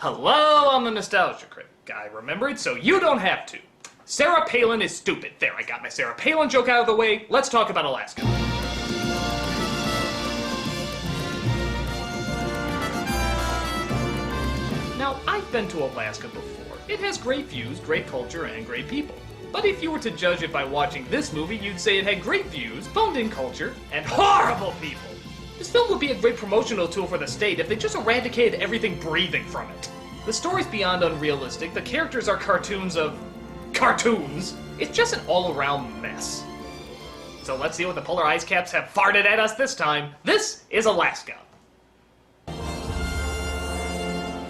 Hello, I'm the Nostalgia Critic. I remembered, so you don't have to. Sarah Palin is stupid. There, I got my Sarah Palin joke out of the way. Let's talk about Alaska. Now, I've been to Alaska before. It has great views, great culture, and great people. But if you were to judge it by watching this movie, you'd say it had great views, phoned-in culture, and horrible people. This film would be a great promotional tool for the state if they just eradicated everything breathing from it. The story's beyond unrealistic, the characters are cartoons of cartoons. It's just an all-around mess. So let's see what the polar ice caps have farted at us this time. This is Alaska.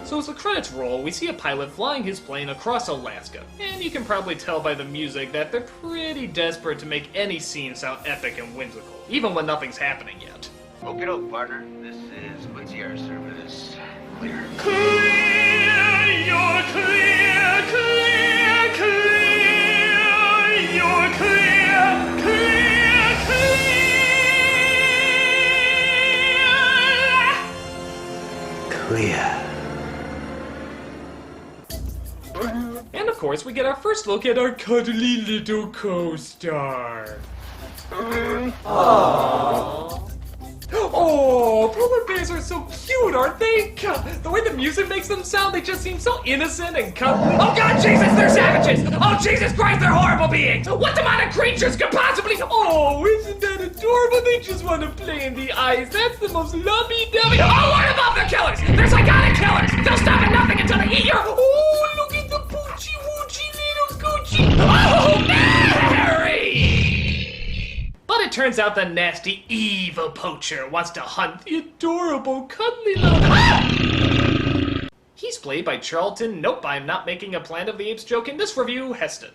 So as the credits roll, we see a pilot flying his plane across Alaska, and you can probably tell by the music that they're pretty desperate to make any scene sound epic and whimsical, even when nothing's happening yet. Okie doke, partner. This is Quincy Air Service. Clear. Clear, you're clear, clear, clear, you're clear, clear, clear. Clear. And of course, we get our first look at our cuddly little co-star. Aww. Oh, polar bears are so cute, aren't they? The way the music makes them sound, they just seem so innocent and cuddly. Oh God, Jesus, they're savages! Oh Jesus Christ, they're horrible beings! What demonic creatures could possibly... Oh, isn't that adorable? They just want to play in the ice. That's the most lovey-dovey... Oh, what about the killers? They're psychotic killers! They'll stop at nothing until they eat your... Oh, look at the poochie-woochie little coochie! Oh, Mary! But it turns out the nasty, evil poacher wants to hunt the adorable, cuddly little... Ah! He's played by Charlton. Nope, I'm not making a Planet of the Apes joke in this review, Heston.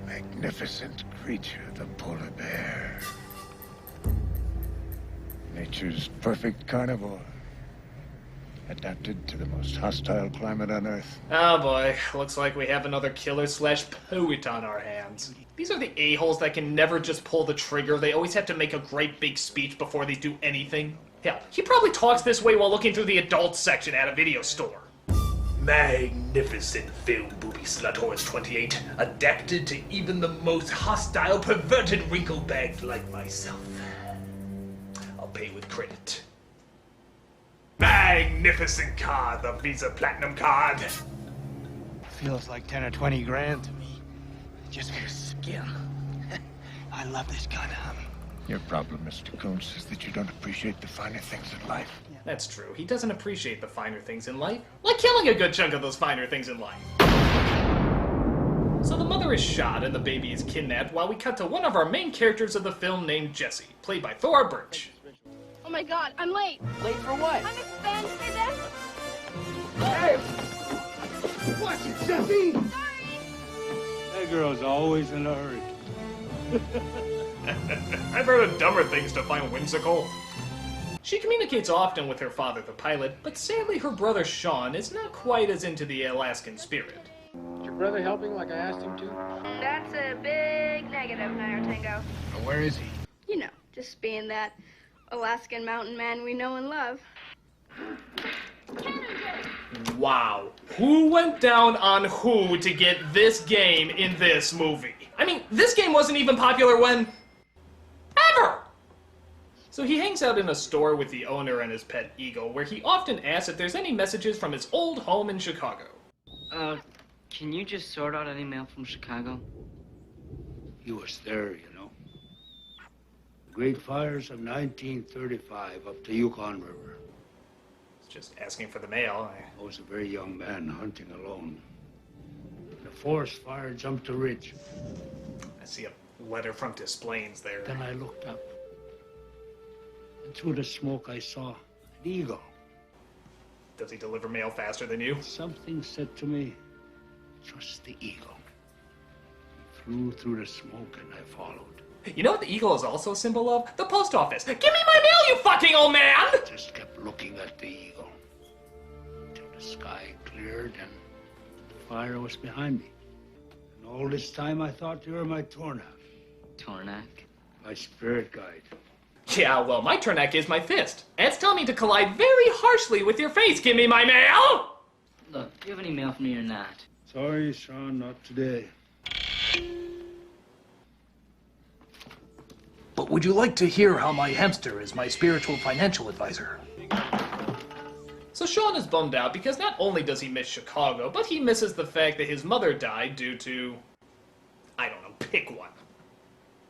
Magnificent creature, the polar bear. Nature's perfect carnivore. Adapted to the most hostile climate on Earth. Oh boy, looks like we have another killer/poet on our hands. These are the a-holes that can never just pull the trigger. They always have to make a great big speech before they do anything. Hell, he probably talks this way while looking through the adults section at a video store. Magnificent film, Booby Slut Horse 28, adapted to even the most hostile, perverted wrinkle bags like myself. I'll pay with credit. Magnificent card, the Visa Platinum card. Feels like 10 or 20 grand to me. Just for skin. I love this gun. Your problem, Mr. Coons, is that you don't appreciate the finer things in life. That's true. He doesn't appreciate the finer things in life, like killing a good chunk of those finer things in life. So the mother is shot and the baby is kidnapped while we cut to one of our main characters of the film named Jesse, played by Thora Birch. Oh my God, I'm late. Late for what? I'm expanding this. Hey! Watch it, Jesse! Sorry. That girl's always in a hurry. I've heard of dumber things to find whimsical. She communicates often with her father, the pilot, but sadly her brother Sean is not quite as into the Alaskan spirit. Is your brother helping like I asked him to? That's a big negative, Niner Tango. Where is he? You know, just being that Alaskan mountain man we know and love. Wow. Who went down on who to get this game in this movie? I mean, this game wasn't even popular when... ever! So he hangs out in a store with the owner and his pet eagle, where he often asks if there's any messages from his old home in Chicago. Can you just sort out any mail from Chicago? He was there, you know. The Great Fires of 1935 up the Yukon River. Just asking for the mail. I was a very young man hunting alone. The forest fire jumped a ridge. I see a letter from Des Plaines there. Then I looked up. And through the smoke I saw an eagle. Does he deliver mail faster than you? Something said to me, trust the eagle. He flew through the smoke and I followed. You know what the eagle is also a symbol of? The post office. Give me my mail, you fucking old man! I just kept looking at the eagle. Until the sky cleared and the fire was behind me. And all this time I thought you were my Tornak. Tornak? My spirit guide. Yeah, well, my turnak is my fist. And it's telling me to collide very harshly with your face. Give me my mail! Look, do you have any mail for me or not? Sorry, Sean, not today. But would you like to hear how my hamster is my spiritual financial advisor? So Sean is bummed out because not only does he miss Chicago, but he misses the fact that his mother died due to... I don't know, pick one.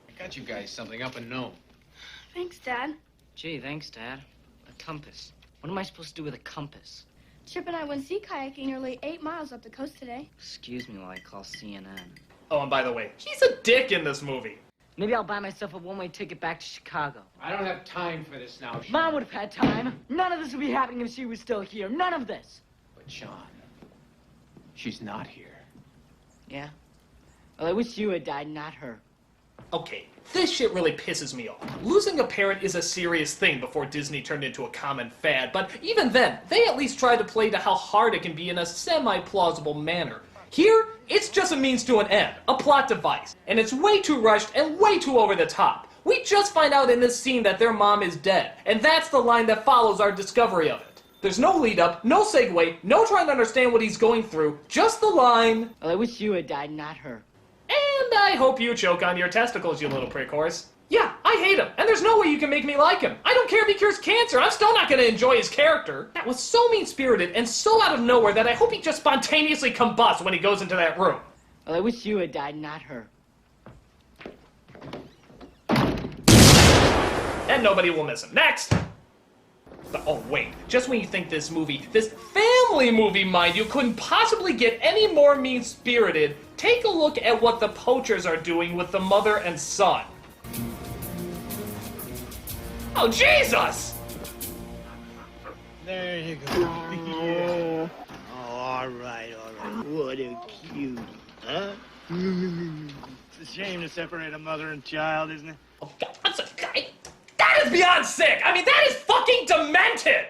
I got you guys something up and Nome. Thanks, Dad. Gee, thanks, Dad. A compass. What am I supposed to do with a compass? Chip and I went sea kayaking nearly 8 miles up the coast today. Excuse me while I call CNN. Oh, and by the way, he's a dick in this movie. Maybe I'll buy myself a one-way ticket back to Chicago. I don't have time for this now, Sean. Mom would have had time. None of this would be happening if she was still here. None of this. But Sean, she's not here. Yeah? Well, I wish you had died, not her. Okay, this shit really pisses me off. Losing a parent is a serious thing before Disney turned into a common fad, but even then, they at least tried to play to how hard it can be in a semi-plausible manner. Here, it's just a means to an end, a plot device, and it's way too rushed and way too over the top. We just find out in this scene that their mom is dead, and that's the line that follows our discovery of it. There's no lead up, no segue, no trying to understand what he's going through, just the line, Well, I wish you had died, not her. and I hope you choke on your testicles, you little prick horse. Yeah, I hate him, and there's no way you can make me like him. I don't care if he cures cancer, I'm still not gonna enjoy his character. That was so mean-spirited and so out of nowhere that I hope he just spontaneously combusts when he goes into that room. Well, I wish you had died, not her. And nobody will miss him. Next! But, oh wait, just when you think this family movie, mind you, couldn't possibly get any more mean-spirited, take a look at what the poachers are doing with the mother and son. Oh, Jesus! There you go. Yeah. Oh, all right. What a cutie, huh? It's a shame to separate a mother and child, isn't it? Oh, God, I'm sorry. That is beyond sick! I mean, that is fucking demented!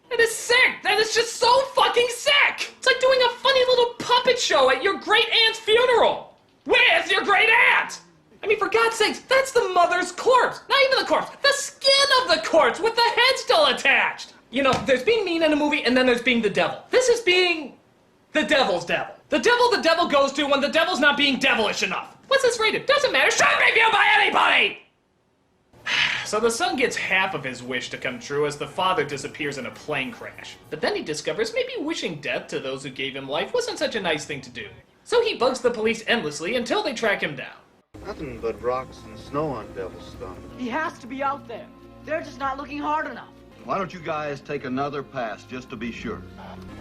That is sick! That is just so fucking sick! It's like doing a funny little puppet show at your great-aunt's funeral! With your great-aunt! I mean, for God's sakes, that's the mother's corpse! Not even the corpse, the skin of the corpse with the head still attached! You know, there's being mean in a movie, and then there's being the devil. This is being... the devil's devil. The devil goes to when the devil's not being devilish enough. What's this rated? Doesn't matter. Should be viewed by anybody! So the son gets half of his wish to come true as the father disappears in a plane crash. But then he discovers maybe wishing death to those who gave him life wasn't such a nice thing to do. So he bugs the police endlessly until they track him down. Nothing but rocks and snow on Devil's Thumb. He has to be out there. They're just not looking hard enough. Why don't you guys take another pass just to be sure?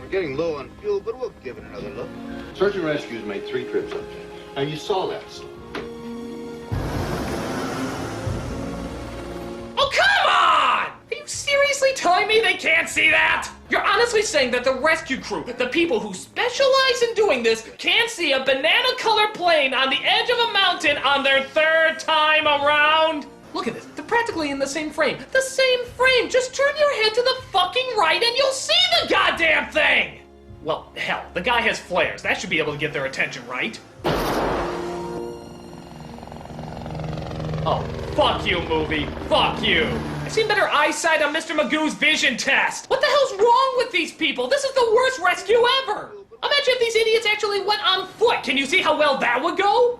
We're getting low on fuel, but we'll give it another look. Search and Rescue's made 3 trips up there. Now, you saw that stuff. Oh, come on! Are you seriously telling me they can't see that? You're honestly saying that the rescue crew, the people who specialize in doing this, can't see a banana-colored plane on the edge of a mountain on their 3rd time around? Look at this. They're practically in the same frame. The same frame! Just turn your head to the fucking right and you'll see the goddamn thing! Well, hell, the guy has flares. That should be able to get their attention, right? Oh, fuck you, movie. Fuck you. I've seen better eyesight on Mr. Magoo's vision test. What the hell's wrong with these people? This is the worst rescue ever. Imagine if these idiots actually went on foot. Can you see how well that would go?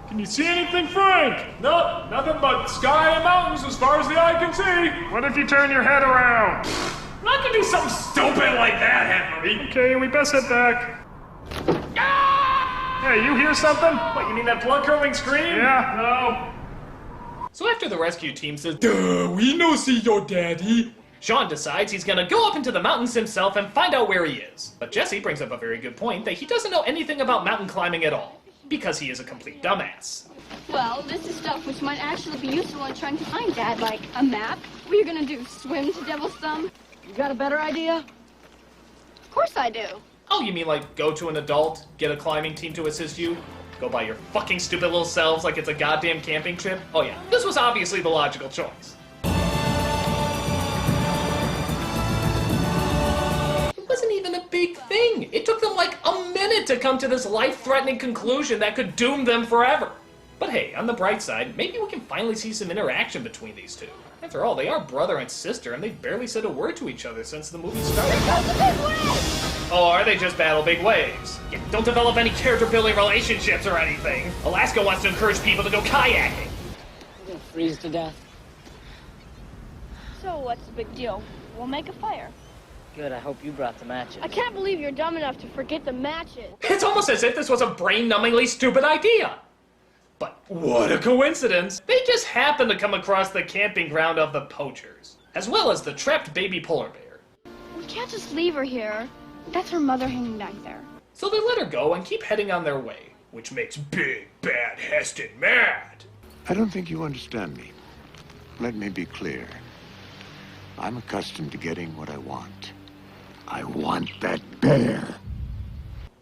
Can you see anything, Frank? Nope, nothing but sky and mountains as far as the eye can see. What if you turn your head around? I'm not gonna do something stupid like that, Henry. Okay, we best head back. Ah! Hey, you hear something? What, you mean that blood-curdling scream? Yeah. No. So after the rescue team says, "Duh, we no see your daddy," Sean decides he's gonna go up into the mountains himself and find out where he is. But Jesse brings up a very good point that he doesn't know anything about mountain climbing at all, because he is a complete dumbass. Well, this is stuff which might actually be useful in trying to find Dad, like a map. What are you gonna do, swim to Devil's Thumb? You got a better idea? Of course I do. Oh, you mean like go to an adult, get a climbing team to assist you? Go by your fucking stupid little selves like it's a goddamn camping trip? Oh yeah, this was obviously the logical choice. It wasn't even a big thing. It took them like a minute to come to this life-threatening conclusion that could doom them forever. But hey, on the bright side, maybe we can finally see some interaction between these two. After all, they are brother and sister, and they've barely said a word to each other since the movie started. Or they just battle big waves. Yeah, don't develop any character-building relationships or anything. Alaska wants to encourage people to go kayaking. I'm gonna freeze to death. So what's the big deal? We'll make a fire. Good, I hope you brought the matches. I can't believe you're dumb enough to forget the matches. It's almost as if this was a brain-numbingly stupid idea. But what a coincidence! They just happened to come across the camping ground of the poachers, as well as the trapped baby polar bear. We can't just leave her here. That's her mother hanging back there. So they let her go and keep heading on their way, which makes Big Bad Heston mad. I don't think you understand me. Let me be clear. I'm accustomed to getting what I want. I want that bear.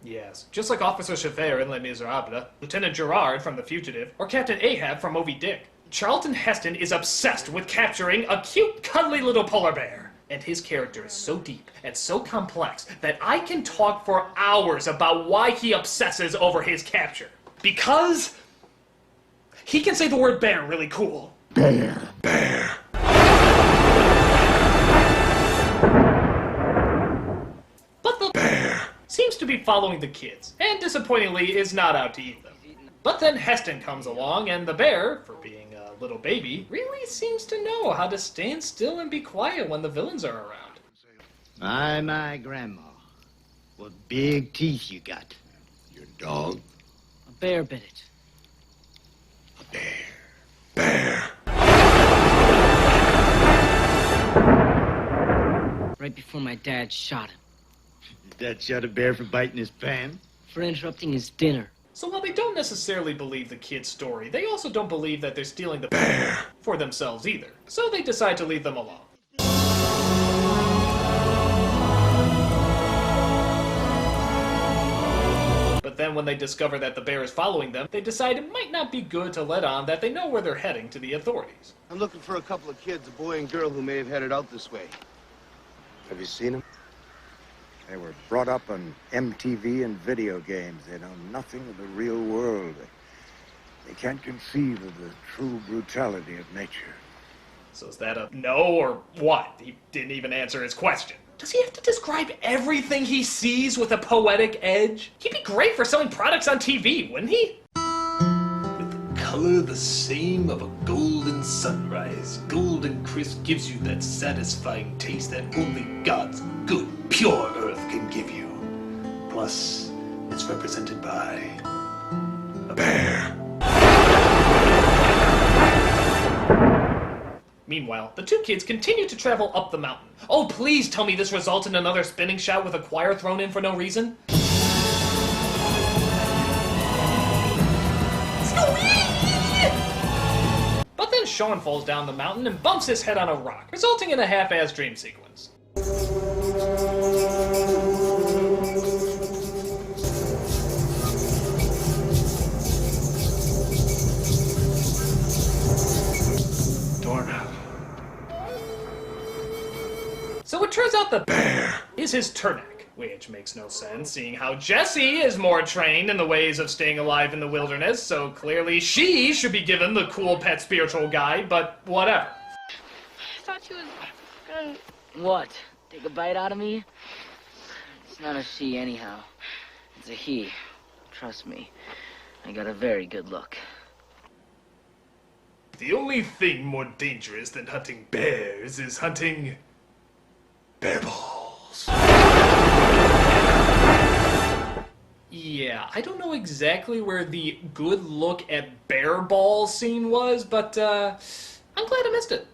Yes, just like Officer Javert in Les Miserables, Lieutenant Gerard from The Fugitive, or Captain Ahab from Moby Dick, Charlton Heston is obsessed with capturing a cute, cuddly little polar bear. And his character is so deep and so complex that I can talk for hours about why he obsesses over his capture. Because he can say the word bear really cool. Bear. Bear. But the bear seems to be following the kids, and disappointingly is not out to eat them. But then Heston comes along, and the bear, for being a little baby, really seems to know how to stand still and be quiet when the villains are around. My, Grandma. What big teeth you got. Your dog? A bear bit it. A bear. Bear. Right before my dad shot him. Did that shut a bear for biting his pan? For interrupting his dinner. So while they don't necessarily believe the kid's story, they also don't believe that they're stealing the bear for themselves either. So they decide to leave them alone. But then when they discover that the bear is following them, they decide it might not be good to let on that they know where they're heading to the authorities. I'm looking for a couple of kids, a boy and girl who may have headed out this way. Have you seen them? They were brought up on MTV and video games. They know nothing of the real world. They can't conceive of the true brutality of nature. So is that a no or what? He didn't even answer his question. Does he have to describe everything he sees with a poetic edge? He'd be great for selling products on TV, wouldn't he? With the color the same of a golden sunrise, Golden Crisp gives you that satisfying taste that only God's good, pure earth can give you. Plus, it's represented by a bear. Meanwhile, the two kids continue to travel up the mountain. Oh, please tell me this results in another spinning shot with a choir thrown in for no reason. But then Sean falls down the mountain and bumps his head on a rock, resulting in a half-assed dream sequence. So it turns out the bear is his Turnak, which makes no sense, seeing how Jessie is more trained in the ways of staying alive in the wilderness, so clearly she should be given the cool pet spiritual guide, but whatever. I thought she was gonna... What? Take a bite out of me? It's not a she anyhow. It's a he. Trust me. I got a very good look. The only thing more dangerous than hunting bears is hunting... bear balls. Yeah, I don't know exactly where the good look at bear balls scene was, but I'm glad I missed it.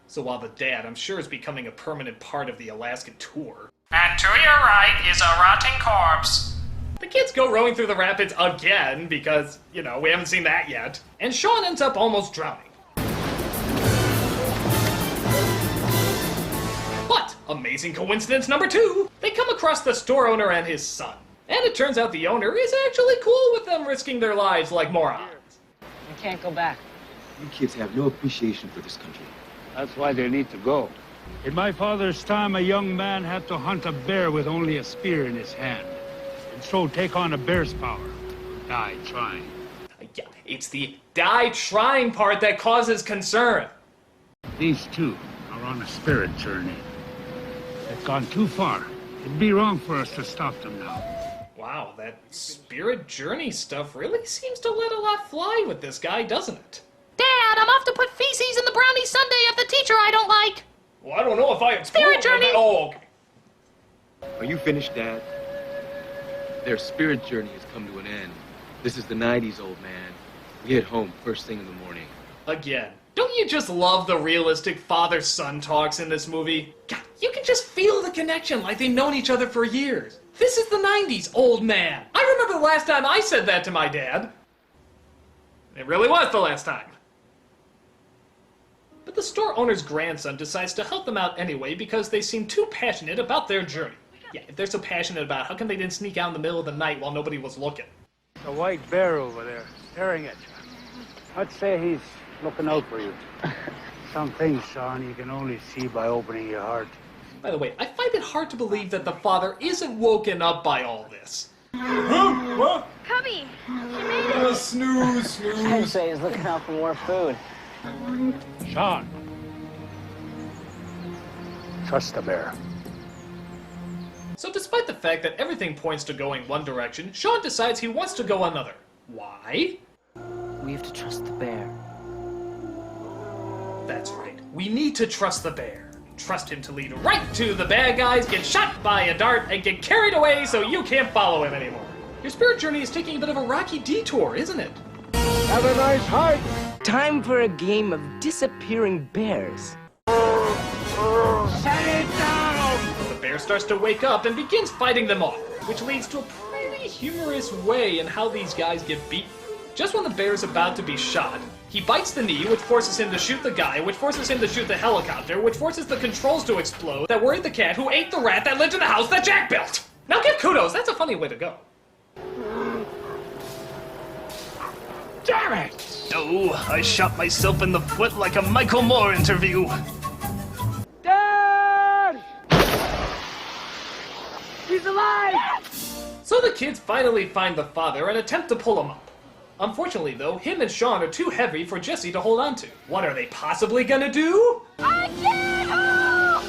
So while the dad, I'm sure, is becoming a permanent part of the Alaska tour. And to your right is a rotting corpse. The kids go rowing through the rapids again because, you know, we haven't seen that yet. And Sean ends up almost drowning. But, amazing coincidence number 2, they come across the store owner and his son. And it turns out the owner is actually cool with them risking their lives like morons. I can't go back. You kids have no appreciation for this country. That's why they need to go. In my father's time, a young man had to hunt a bear with only a spear in his hand. And so take on a bear's power. Die trying. Yeah, It's the die trying part that causes concern. These two are on a spirit journey. They've gone too far. It'd be wrong for us to stop them now. Wow, that spirit journey stuff really seems to let a lot fly with this guy, doesn't it? Dad, I'm off to put feces in the brownie sundae of the teacher I don't like. Well, I don't know if I am Spirit journey! Oh, okay. Are you finished, Dad? Their spirit journey has come to an end. This is the 90s, old man. We hit home first thing in the morning. Again, don't you just love the realistic father-son talks in this movie? God, you can just feel the connection like they've known each other for years. This is the 90s, old man. I remember the last time I said that to my dad. It really was the last time. But the store owner's grandson decides to help them out anyway because they seem too passionate about their journey. Yeah, if they're so passionate about it, how come they didn't sneak out in the middle of the night while nobody was looking? The white bear over there, staring at you. I'd say he's looking out for you. Some things, son, you can only see by opening your heart. By the way, I find it hard to believe that the father isn't woken up by all this. Cubby, she made it. Snooze. I'd say he's looking out for more food. Sean, trust the bear. So despite the fact that everything points to going one direction, Sean decides he wants to go another. Why? We have to trust the bear. That's right. We need to trust the bear. Trust him to lead right to the bad guys, get shot by a dart, and get carried away so you can't follow him anymore. Your spirit journey is taking a bit of a rocky detour, isn't it? Have a nice hike. Time for a game of disappearing bears. Shut it down! The bear starts to wake up and begins fighting them off, which leads to a pretty humorous way in how these guys get beaten. Just when the bear's about to be shot, he bites the knee, which forces him to shoot the guy, which forces him to shoot the helicopter, which forces the controls to explode, that worried the cat who ate the rat that lived in the house that Jack built. Now give kudos, that's a funny way to go. Damn it! Oh, I shot myself in the foot like a Michael Moore interview. Dad! He's alive! So the kids finally find the father and attempt to pull him up. Unfortunately, though, him and Sean are too heavy for Jesse to hold on to. What are they possibly gonna do? I can't hold!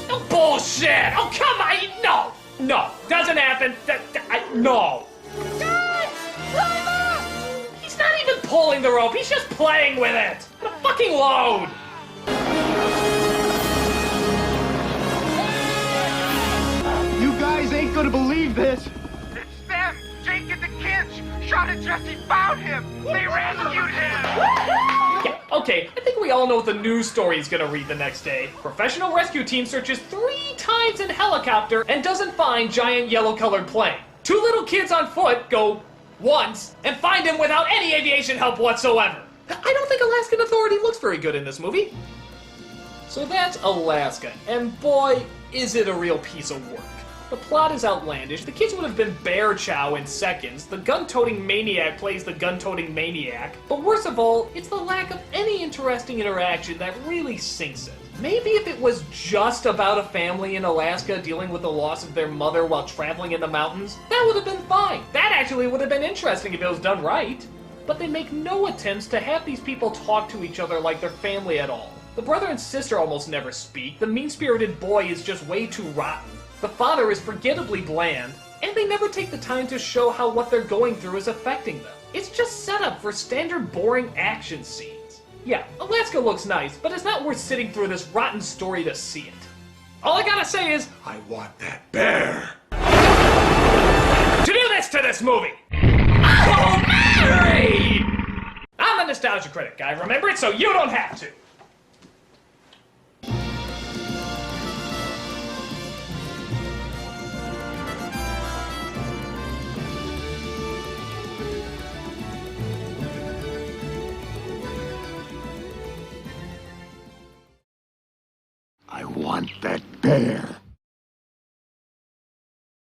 No bullshit! Oh, come on! No, doesn't happen. No. Dad! Climb up! He's not even pulling the rope, he's just playing with it! What a fucking load! You guys ain't gonna believe this. It's them! Jake and the kids! Sean and Jesse found him! They rescued him! Yeah, okay, I think we all know what the news story is gonna read the next day. Professional rescue team searches 3 times in helicopter and doesn't find giant yellow-colored plane. 2 little kids on foot go once and find him without any aviation help whatsoever. I don't think Alaskan Authority looks very good in this movie. So that's Alaska, and boy, is it a real piece of work. The plot is outlandish, the kids would have been bear chow in seconds, the gun-toting maniac plays the gun-toting maniac, but worst of all, it's the lack of any interesting interaction that really sinks it. Maybe if it was just about a family in Alaska dealing with the loss of their mother while traveling in the mountains, that would have been fine. That actually would have been interesting if it was done right. But they make no attempts to have these people talk to each other like they're family at all. The brother and sister almost never speak, the mean-spirited boy is just way too rotten. The father is forgettably bland, and they never take the time to show how what they're going through is affecting them. It's just set up for standard boring action scenes. Yeah, Alaska looks nice, but it's not worth sitting through this rotten story to see it. All I gotta say is, I want that bear. To do this to this movie! Oh, Mary! I'm a nostalgia critic, I remember it so you don't have to. I want that bear.